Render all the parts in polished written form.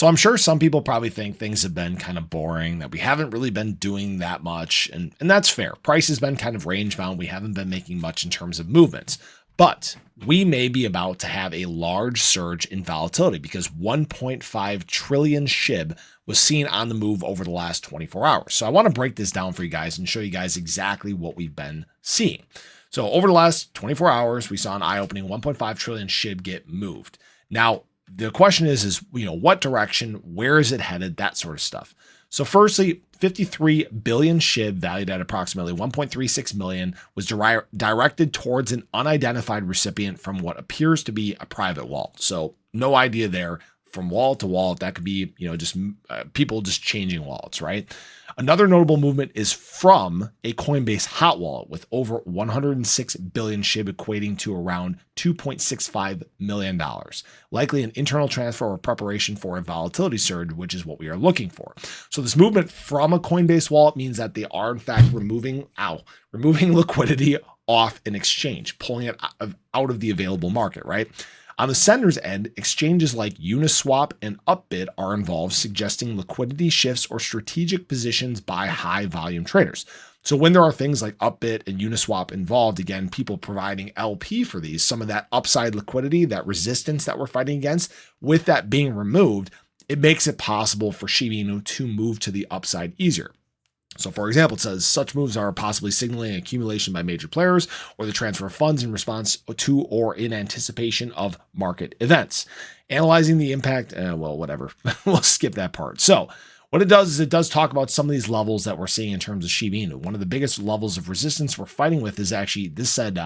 So I'm sure some people probably think things have been kind of boring, that we haven't really been doing that much. And that's fair. Price has been kind of range bound. We haven't been making much in terms of movements. But we may be about to have a large surge in volatility because 1.5 trillion SHIB was seen on the move over the last 24 hours. So I want to break this down for you guys and show you guys exactly what we've been seeing. So over the last 24 hours, we saw an eye-opening 1.5 trillion SHIB get moved. Now, the question is, what direction, where is it headed, that sort of stuff. So firstly, 53 billion SHIB valued at approximately 1.36 million was directed towards an unidentified recipient from what appears to be a private wallet. So no idea there. From wallet to wallet, that could be, just people just changing wallets, right? Another notable movement is from a Coinbase hot wallet with over 106 billion SHIB equating to around $2.65 million. Likely an internal transfer or preparation for a volatility surge, which is what we are looking for. So this movement from a Coinbase wallet means that they are in fact removing liquidity off an exchange, pulling it out of the available market, right? On the sender's end, exchanges like Uniswap and Upbit are involved, suggesting liquidity shifts or strategic positions by high volume traders. So when there are things like Upbit and Uniswap involved, again, people providing LP for these, some of that upside liquidity, that resistance that we're fighting against, with that being removed, it makes it possible for Shiba Inu to move to the upside easier. So for example, it says such moves are possibly signaling accumulation by major players or the transfer of funds in response to or in anticipation of market events. Analyzing the impact, whatever, we'll skip that part. So what it does is it does talk about some of these levels that we're seeing in terms of Shiba Inu. One of the biggest levels of resistance we're fighting with is actually, this said,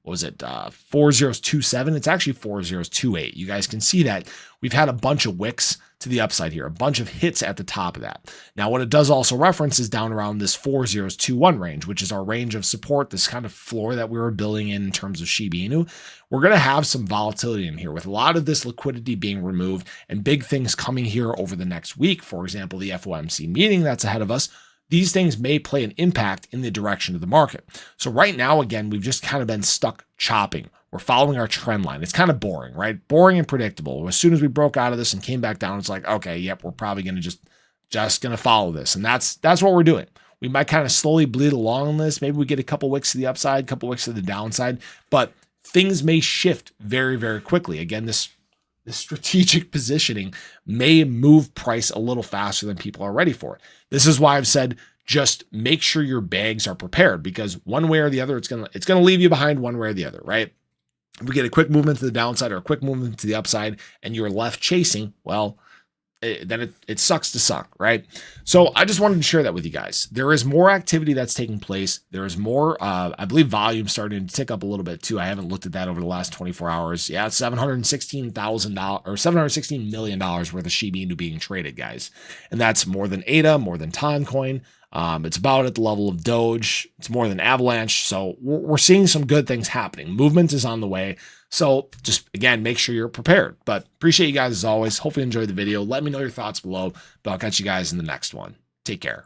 4027. It's actually 4028. You guys can see that we've had a bunch of wicks to the upside here, a bunch of hits at the top of that. Now, what it does also reference is down around this 4021 range, which is our range of support, this kind of floor that we were building in terms of Shiba Inu. We're going to have some volatility in here with a lot of this liquidity being removed and big things coming here over the next week. For example, the FOMC meeting that's ahead of us. These things may play an impact in the direction of the market. So right now, again, we've just kind of been stuck chopping. We're following our trend line. It's kind of boring, right? Boring and predictable. As soon as we broke out of this and came back down, it's like, okay, yep, we're probably going to just going to follow this. And that's what we're doing. We might kind of slowly bleed along on this. Maybe we get a couple wicks to the upside, a couple wicks to the downside, but things may shift very, very quickly. Again, this strategic positioning may move price a little faster than people are ready for it. This is why I've said just make sure your bags are prepared, because one way or the other, it's gonna leave you behind one way or the other, right? If we get a quick movement to the downside or a quick movement to the upside and you're left chasing, well, then it sucks to suck, right? So I just wanted to share that with you guys. There is more activity that's taking place. There is more, I believe, volume starting to tick up a little bit too. I haven't looked at that over the last 24 hours. Yeah, $716,000 or $716 million worth of Shiba Inu being traded, guys. And that's more than ADA, more than Timecoin. It's about at the level of Doge. It's more than Avalanche. So we're seeing some good things happening. Movement is on the way. So just, again, make sure you're prepared. But appreciate you guys as always. Hopefully you enjoyed the video. Let me know your thoughts below. But I'll catch you guys in the next one. Take care.